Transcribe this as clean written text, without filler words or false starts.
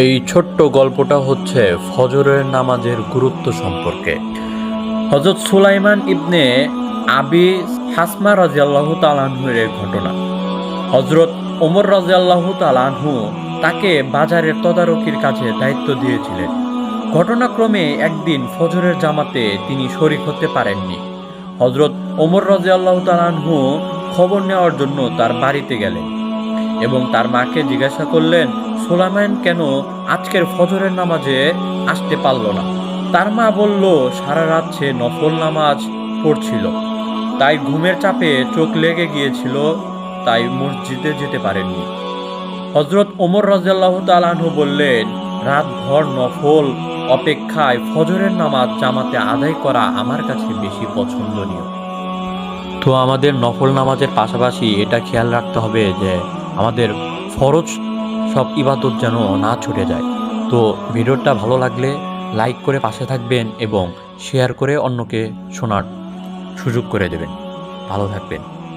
এই ছোট্ট গল্পটা হচ্ছে ফজরের নামাজের গুরুত্ব সম্পর্কে। হযরত সুলাইমান ইবনে আবি হাসমা রাদিয়াল্লাহু তাআলা আনহুর এর ঘটনা। হযরত ওমর রাদিয়াল্লাহু তাআলা আনহু তাকে বাজারের তদারকির কাজে দায়িত্ব দিয়েছিলেন। ঘটনাক্রমে একদিন ফজরের জামাতে তিনি শরীক হতে পারেননি। হযরত ওমর রাদিয়াল্লাহু তাআলা আনহু খবর নেওয়ার জন্য তার বাড়িতে গেলেন এবং তার মাকে জিজ্ঞাসা করলেন, সুলাইমান কেন আজকের ফজরের নামাজে আসতে পারল না। তার মা বলল, সারা রাত সে নফল নামাজ পড়ছিল, তাই ঘুমের চাপে চোখ লেগে গিয়েছিল, তাই মসজিদে যেতে পারেননি। হযরত ওমর রাদিয়াল্লাহু তাআলা আনহু বললেন, রাতভর নফল অপেক্ষায় ফজরের নামাজ জামাতে আদায় করা আমার কাছে বেশি পছন্দনীয়। তো আমাদের নফল নামাজের পাশাপাশি এটা খেয়াল রাখতে হবে যে আমাদের ফরজ সব ইবাদত যেন না ছুটে যায়। তো ভিডিওটা ভালো লাগলে লাইক করে পাশে থাকবেন এবং শেয়ার করে অন্যকে শোনার সুযোগ করে দেবেন। ভালো থাকবেন।